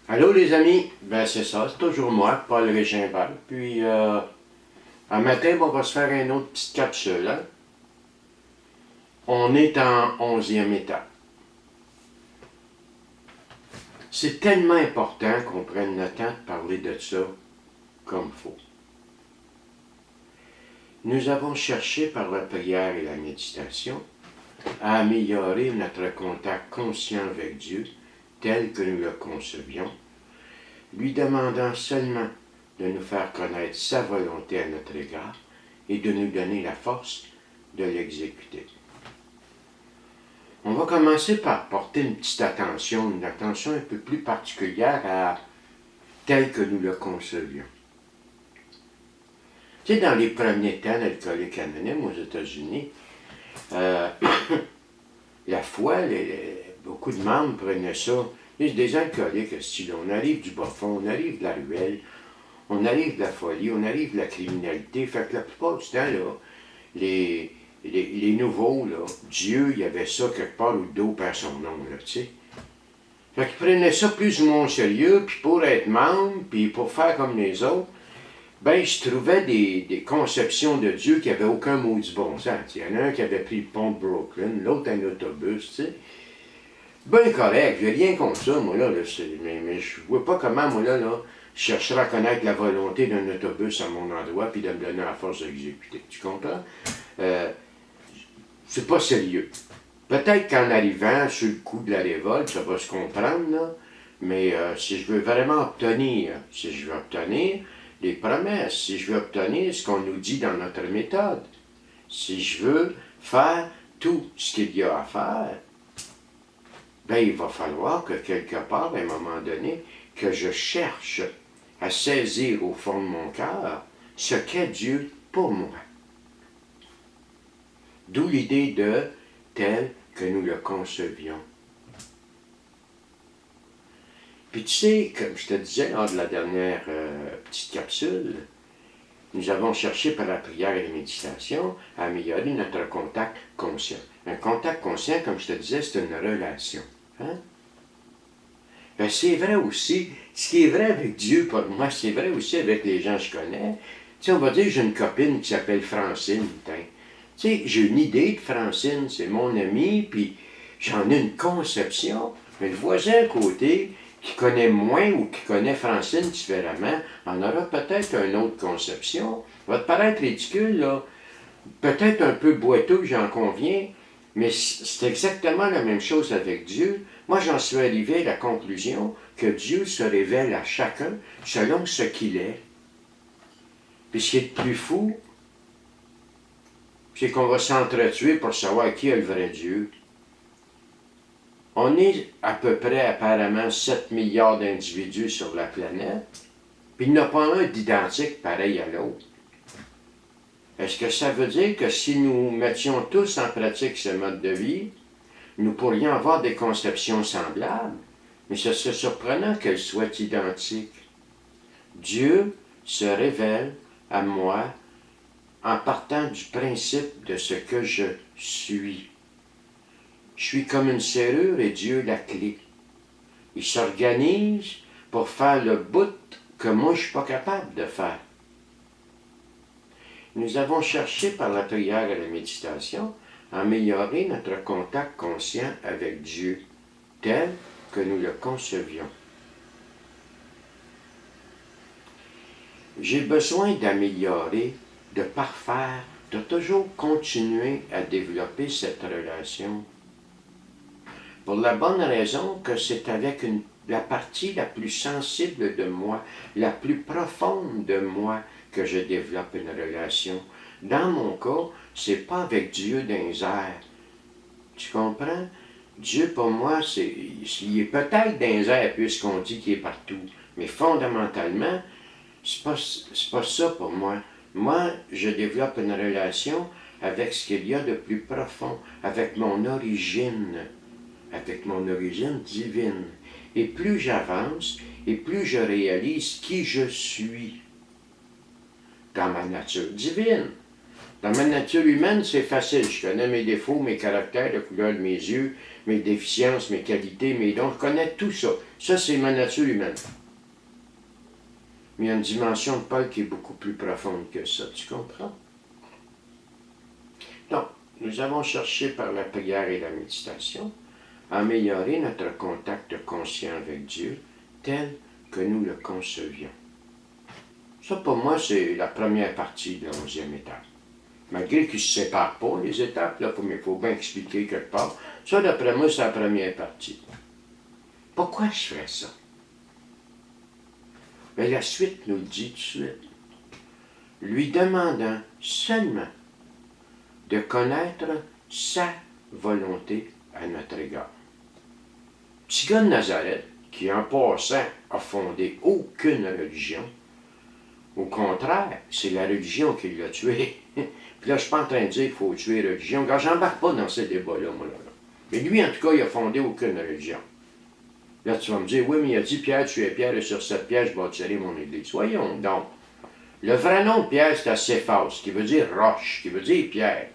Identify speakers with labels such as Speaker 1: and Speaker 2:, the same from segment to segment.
Speaker 1: Allô les amis, ben c'est ça, c'est toujours moi, Paul Régimbal. Puis un matin, on va se faire une autre petite capsule. Hein? On est en 11e étape. C'est tellement important qu'on prenne le temps de parler de ça comme il faut. Nous avons cherché par la prière et la méditation à améliorer notre contact conscient avec Dieu tel que nous le concevions, lui demandant seulement de nous faire connaître sa volonté à notre égard et de nous donner la force de l'exécuter. On va commencer par porter une attention un peu plus particulière à tel que nous le concevions. Tu sais, dans les premiers temps d'Alcooliques Anonymes aux États-Unis, la foi, beaucoup de membres prenaient ça. Des alcooliques, style, on arrive du bas-fond, on arrive de la ruelle, on arrive de la folie, on arrive de la criminalité. Fait que la plupart du temps, là, les nouveaux, là, Dieu, il y avait ça quelque part où le dos perd son nom, là, tu sais. Fait qu'ils prenaient ça plus ou moins au sérieux, puis pour être membre, puis pour faire comme les autres, ben, ils se trouvaient des conceptions de Dieu qui n'avaient aucun mot du bon sens. Il y en a un qui avait pris le pont de Brooklyn, l'autre un autobus, tu sais. Ben correct, j'ai rien contre ça, moi, là, mais je vois pas comment, moi, là, je chercherais à connaître la volonté d'un autobus à mon endroit, puis de me donner la force d'exécuter. Tu comprends? C'est pas sérieux. Peut-être qu'en arrivant sur le coup de la révolte, ça va se comprendre, là, mais si je veux vraiment obtenir, des promesses, si je veux obtenir ce qu'on nous dit dans notre méthode, si je veux faire tout ce qu'il y a à faire, ben il va falloir que quelque part, à un moment donné, que je cherche à saisir au fond de mon cœur ce qu'est Dieu pour moi. D'où l'idée de tel que nous le concevions. Puis tu sais, comme je te disais lors de la dernière petite capsule, nous avons cherché par la prière et la méditation à améliorer notre contact conscient. Un contact conscient, comme je te disais, c'est une relation. Hein? Ben, c'est vrai aussi, ce qui est vrai avec Dieu pour moi, c'est vrai aussi avec les gens que je connais. Tu sais, on va dire que j'ai une copine qui s'appelle Francine. Tu sais, j'ai une idée de Francine, c'est mon amie, puis j'en ai une conception. Mais le voisin à côté, qui connaît moins ou qui connaît Francine différemment, en aura peut-être une autre conception. Ça va te paraître ridicule, là. Peut-être un peu boiteux, j'en conviens, mais c'est exactement la même chose avec Dieu. Moi, j'en suis arrivé à la conclusion que Dieu se révèle à chacun selon ce qu'il est. Puis ce qui est le plus fou, c'est qu'on va s'entretuer pour savoir qui est le vrai Dieu. On est à peu près apparemment 7 milliards d'individus sur la planète, puis il n'y en a pas un d'identique pareil à l'autre. Est-ce que ça veut dire que si nous mettions tous en pratique ce mode de vie, nous pourrions avoir des conceptions semblables, mais ce serait surprenant qu'elles soient identiques? Dieu se révèle à moi en partant du principe de ce que je suis. Je suis comme une serrure et Dieu la clé. Il s'organise pour faire le bout que moi je ne suis pas capable de faire. Nous avons cherché par la prière et la méditation à améliorer notre contact conscient avec Dieu, tel que nous le concevions. J'ai besoin d'améliorer, de parfaire, de toujours continuer à développer cette relation. Pour la bonne raison que c'est avec la partie la plus sensible de moi, la plus profonde de moi, que je développe une relation. Dans mon cas, c'est pas avec Dieu dans les airs. Tu comprends? Dieu, pour moi, il est peut-être dans les airs, puisqu'on dit qu'il est partout. Mais fondamentalement, c'est pas ça pour moi. Moi, je développe une relation avec ce qu'il y a de plus profond, avec mon origine divine. Et plus j'avance, et plus je réalise qui je suis dans ma nature divine. Dans ma nature humaine, c'est facile. Je connais mes défauts, mes caractères, la couleur de mes yeux, mes déficiences, mes qualités, mes dons. Je connais tout ça. Ça, c'est ma nature humaine. Mais il y a une dimension de Paul qui est beaucoup plus profonde que ça. Tu comprends? Donc, nous avons cherché par la prière et la méditation à améliorer notre contact conscient avec Dieu tel que nous le concevions. Ça, pour moi, c'est la première partie de la 11e étape. Malgré qu'ils ne se séparent pas, les étapes, là, il faut bien expliquer quelque part. Ça, d'après moi, c'est la première partie. Pourquoi je ferais ça? Mais la suite nous le dit tout de suite. Lui demandant seulement de connaître sa volonté à notre égard. Petit gars de Nazareth, qui en passant a fondé aucune religion, au contraire, c'est la religion qui l'a tué. Puis là, je ne suis pas en train de dire qu'il faut tuer la religion, car je n'embarque pas dans ces débats-là, moi, là. Mais lui, en tout cas, il a fondé aucune religion. Là, tu vas me dire, oui, mais il a dit, Pierre, tu es Pierre, et sur cette pierre, je bâtirai mon église. Voyons donc. Le vrai nom de Pierre, c'est Céphas, qui veut dire roche, qui veut dire Pierre.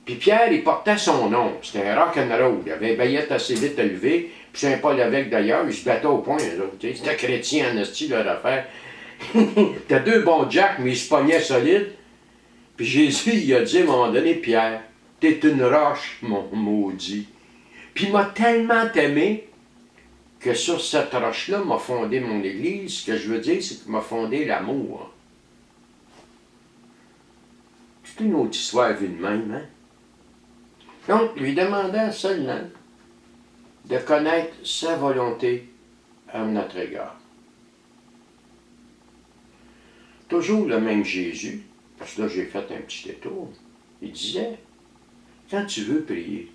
Speaker 1: Puis Pierre, il portait son nom. C'était un rock'n'roll. Il avait une baguette assez vite à lever. Puis Saint-Paul avec d'ailleurs, il se battait au point. C'était chrétien en esti, leur affaire. T'as deux bons jacks, mais ils se pognaient solides. Puis Jésus, il a dit à un moment donné, Pierre, t'es une roche, mon maudit. Puis il m'a tellement aimé que sur cette roche-là m'a fondé mon église. Ce que je veux dire, c'est qu'il m'a fondé l'amour. C'est une autre histoire vue de même, hein? Donc, lui demandant seulement de connaître sa volonté à notre égard. Toujours le même Jésus, parce que là j'ai fait un petit détour, il disait, quand tu veux prier,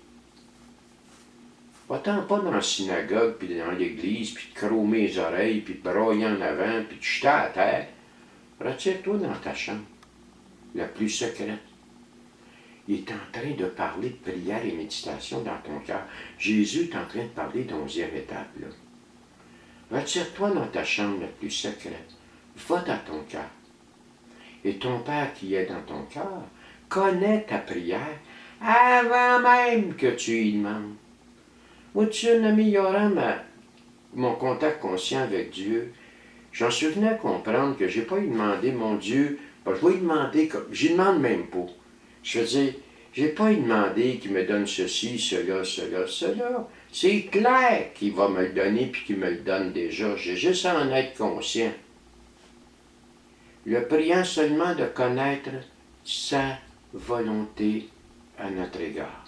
Speaker 1: va-t'en pas dans la synagogue, puis dans l'église, puis te cromer les oreilles, puis te broyer en avant, puis te jeter à terre. Retire-toi dans ta chambre, la plus secrète. Il est en train de parler de prière et méditation dans ton cœur. Jésus est en train de parler de 11e étape, là. Retire-toi dans ta chambre la plus secrète. Va dans ton cœur. Et ton Père qui est dans ton cœur connaît ta prière avant même que tu y demandes. Moi, tu en améliorant mon contact conscient avec Dieu, j'en suis venu à comprendre que je n'ai pas eu demandé, mon Dieu, je vais lui demander, je ne demande même pas. Je veux dire, je n'ai pas eu demandé qu'il me donne ceci, cela, cela, cela. C'est clair qu'il va me le donner puis qu'il me le donne déjà. J'ai juste à en être conscient. Le priant seulement de connaître sa volonté à notre égard.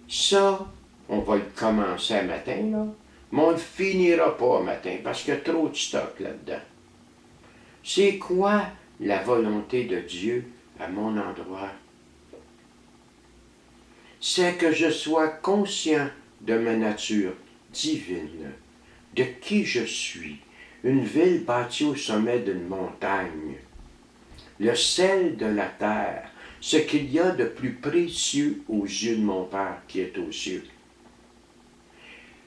Speaker 1: Ça, on va le commencer à matin, là, mais on ne le finira pas à matin parce qu'il y a trop de stock là-dedans. C'est quoi la volonté de Dieu à mon endroit? C'est que je sois conscient de ma nature divine, de qui je suis, une ville bâtie au sommet d'une montagne, le sel de la terre, ce qu'il y a de plus précieux aux yeux de mon Père qui est aux cieux.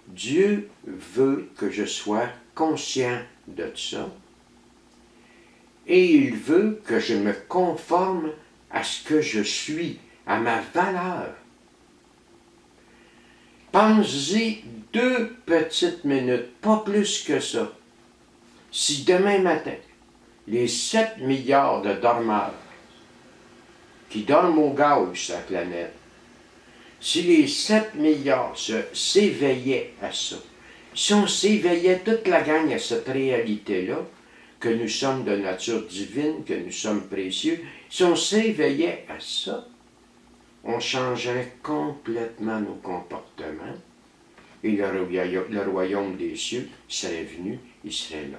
Speaker 1: Dieu veut que je sois conscient de ça et il veut que je me conforme à ce que je suis, à ma valeur. Pense-y 2 petites minutes, pas plus que ça. Si demain matin, les 7 milliards de dormeurs qui dorment au gaz sur la planète, si les 7 milliards s'éveillaient à ça, si on s'éveillait toute la gang à cette réalité-là, que nous sommes de nature divine, que nous sommes précieux, si on s'éveillait à ça, on changerait complètement nos comportements et le royaume des cieux serait venu, il serait là.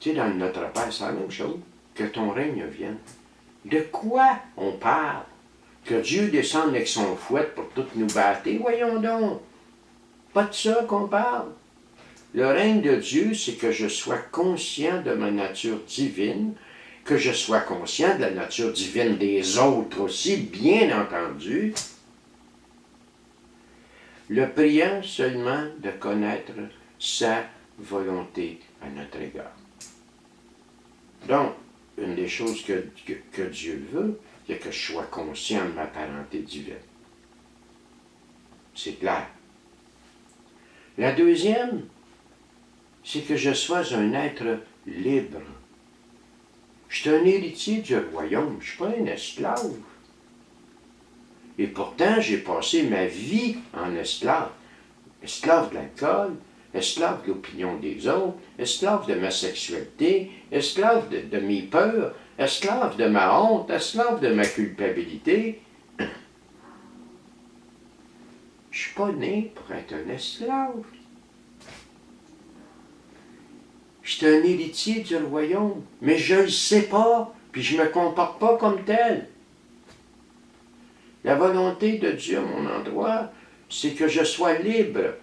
Speaker 1: Tu sais, dans notre Père, c'est la même chose, que ton règne vienne. De quoi on parle? Que Dieu descende avec son fouet pour tout nous battre? Voyons donc. Pas de ça qu'on parle. Le règne de Dieu, c'est que je sois conscient de ma nature divine, que je sois conscient de la nature divine des autres aussi, bien entendu. Le priant seulement de connaître sa volonté à notre égard. Donc, une des choses que Dieu veut, c'est que je sois conscient de ma parenté divine. C'est clair. La deuxième, c'est que je sois un être libre. Je suis un héritier du royaume, je ne suis pas un esclave. Et pourtant, j'ai passé ma vie en esclave. Esclave de l'alcool, esclave de l'opinion des autres, esclave de ma sexualité, esclave de mes peurs, esclave de ma honte, esclave de ma culpabilité. Je ne suis pas né pour être un esclave. Je suis un héritier du royaume, mais je ne le sais pas, puis je ne me comporte pas comme tel. La volonté de Dieu à mon endroit, c'est que je sois libre.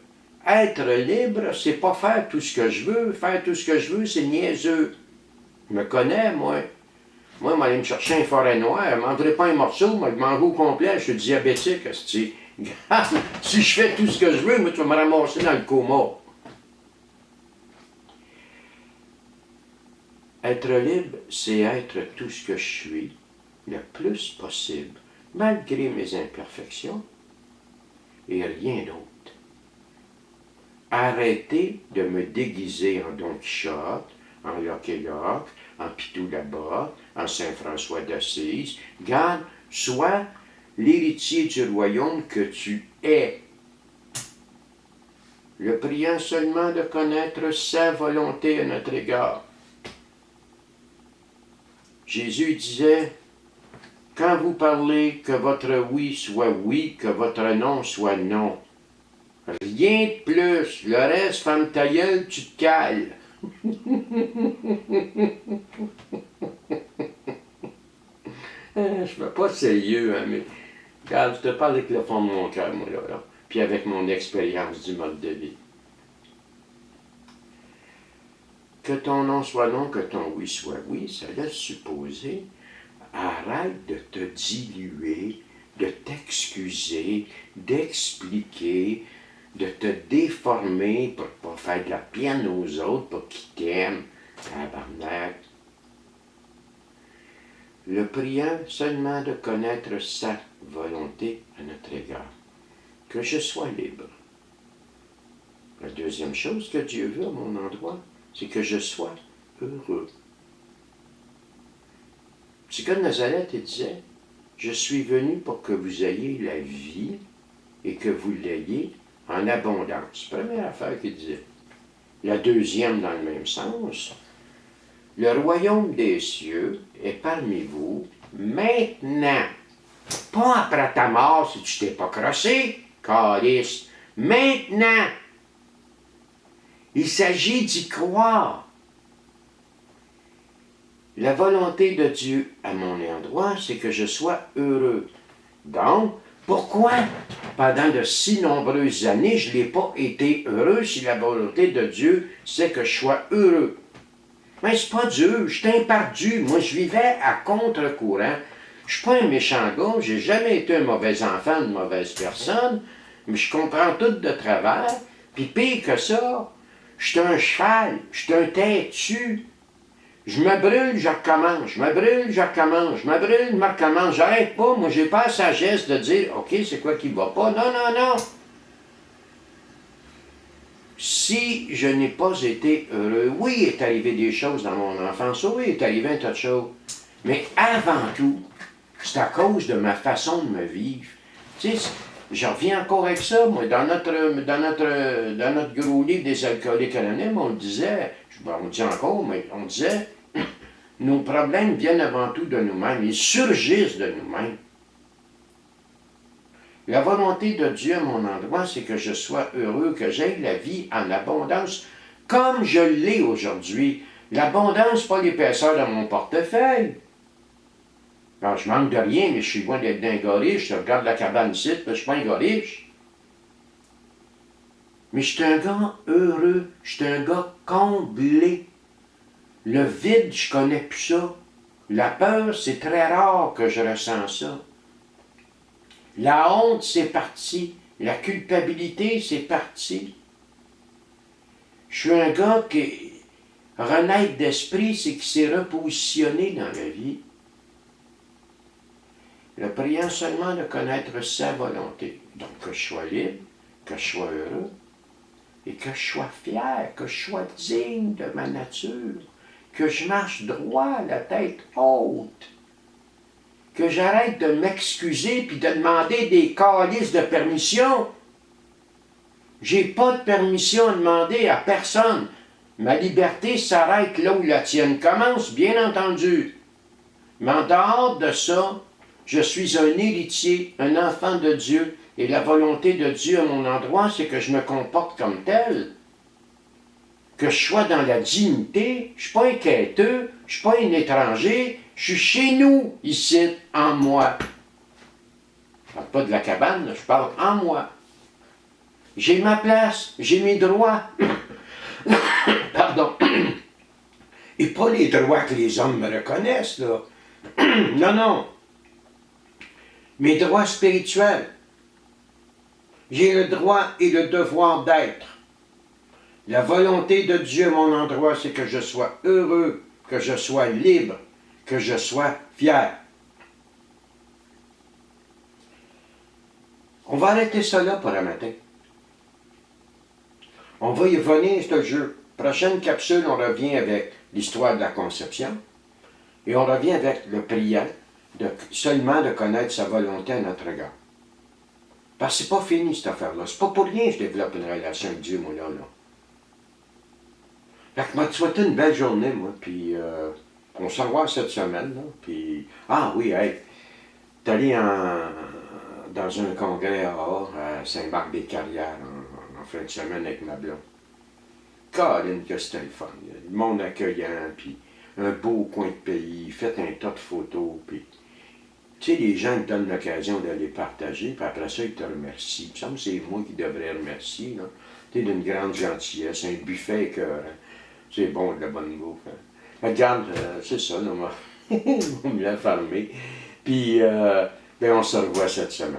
Speaker 1: Être libre, c'est pas faire tout ce que je veux. Faire tout ce que je veux, c'est niaiseux. Je me connais, moi. Moi, je vais aller me chercher un forêt noire, je ne mangerai pas un morceau, je mange au complet, je suis diabétique. Si je fais tout ce que je veux, moi, tu vas me ramasser dans le coma. Être libre, c'est être tout ce que je suis, le plus possible, malgré mes imperfections, et rien d'autre. Arrêter de me déguiser en Don Quichotte, en Lucky Luke, en Pitou là-bas, en Saint-François d'Assise. Garde, sois l'héritier du royaume que tu es. Le priant seulement de connaître sa volonté à notre égard. Jésus disait, quand vous parlez, que votre oui soit oui, que votre non soit non. Rien de plus. Le reste, ferme ta gueule, tu te cales. Je ne suis pas sérieux, hein, mais regarde, je te parle avec le fond de mon cœur, moi, là, puis avec mon expérience du mode de vie. Que ton non soit non, que ton oui soit oui, ça laisse supposer, arrête de te diluer, de t'excuser, d'expliquer, de te déformer pour ne pas faire de la peine aux autres, pour qu'ils t'aiment, tabarnak. Le priant seulement de connaître sa volonté à notre égard. Que je sois libre. La deuxième chose que Dieu veut à mon endroit, c'est que je sois heureux. C'est comme Nazareth, il disait, je suis venu pour que vous ayez la vie et que vous l'ayez en abondance. Première affaire qu'il disait. La deuxième dans le même sens. Le royaume des cieux est parmi vous maintenant. Pas après ta mort si tu t'es pas crossé, calice. Maintenant. Il s'agit d'y croire. La volonté de Dieu à mon endroit, c'est que je sois heureux. Donc, pourquoi, pendant de si nombreuses années, je n'ai pas été heureux si la volonté de Dieu, c'est que je sois heureux? Mais c'est pas dur, je suis un perdu. Moi, je vivais à contre-courant. Je suis pas un méchant gars, j'ai jamais été un mauvais enfant, une mauvaise personne, mais je comprends tout de travers. Puis pire que ça, je suis un cheval, je suis un têtu. Je me brûle, je recommence, je me brûle, je recommence, je me brûle, je recommence. J'arrête pas, moi j'ai pas la sagesse de dire, OK, c'est quoi qui va pas? Non, non, non. Si je n'ai pas été heureux, oui, il est arrivé des choses dans mon enfance, oui, il est arrivé un tas de choses. Mais avant tout, c'est à cause de ma façon de me vivre. Tu sais, je reviens encore avec ça, moi, dans notre gros livre des alcooliques anonymes, on le disait, on le dit encore, mais on disait, nos problèmes viennent avant tout de nous-mêmes, ils surgissent de nous-mêmes. La volonté de Dieu à mon endroit, c'est que je sois heureux, que j'aie la vie en abondance, comme je l'ai aujourd'hui. L'abondance, pas l'épaisseur de mon portefeuille. Alors, je manque de rien, mais je suis loin d'être d'un gars riche. Je regarde la cabane ici, je ne suis pas un gars riche. Mais je suis un gars heureux, je suis un gars comblé. Le vide, je connais plus ça. La peur, c'est très rare que je ressens ça. La honte, c'est parti. La culpabilité, c'est parti. Je suis un gars qui... Renaître d'esprit, c'est qu'il s'est repositionné dans la vie. Le priant seulement de connaître sa volonté. Donc que je sois libre, que je sois heureux, et que je sois fier, que je sois digne de ma nature, que je marche droit, la tête haute, que j'arrête de m'excuser puis de demander des calices de permission. J'ai pas de permission à demander à personne. Ma liberté s'arrête là où la tienne commence, bien entendu. Mais en dehors de ça, je suis un héritier, un enfant de Dieu, et la volonté de Dieu à mon endroit, c'est que je me comporte comme tel, que je sois dans la dignité, je ne suis pas un quêteux, je ne suis pas un étranger, je suis chez nous, ici, en moi. Je ne parle pas de la cabane, je parle en moi. J'ai ma place, j'ai mes droits. Pardon. Et pas les droits que les hommes me reconnaissent, là. Non, non. Mes droits spirituels. J'ai le droit et le devoir d'être. La volonté de Dieu à mon endroit, c'est que je sois heureux, que je sois libre, que je sois fier. On va arrêter ça là pour un matin. On va y revenir, ce jeu. Prochaine capsule, on revient avec l'histoire de la conception. Et on revient avec le priant, seulement de connaître sa volonté à notre égard. Parce que c'est pas fini, cette affaire-là. C'est pas pour rien que je développe une relation avec Dieu, moi, là. Fait que moi, te souhaiter une belle journée, moi, puis on se revoit cette semaine, là, puis... Ah oui, hey, t'es allé dans un congrès à Saint-Marc-des-Carrières en fin de semaine avec ma blonde. Colin, que c'était le fun. Le monde accueillant, puis un beau coin de pays, faites un tas de photos, puis... Tu sais, les gens te donnent l'occasion de les partager, puis après ça, ils te remercient. Il me semble que c'est moi qui devrais remercier, là. Tu sais, d'une grande gentillesse, un buffet écœurant. C'est bon, de la bonne bouffe. Hein. Regarde, c'est ça, là, moi. On me l'a fermé. Puis, ben, on se revoit cette semaine.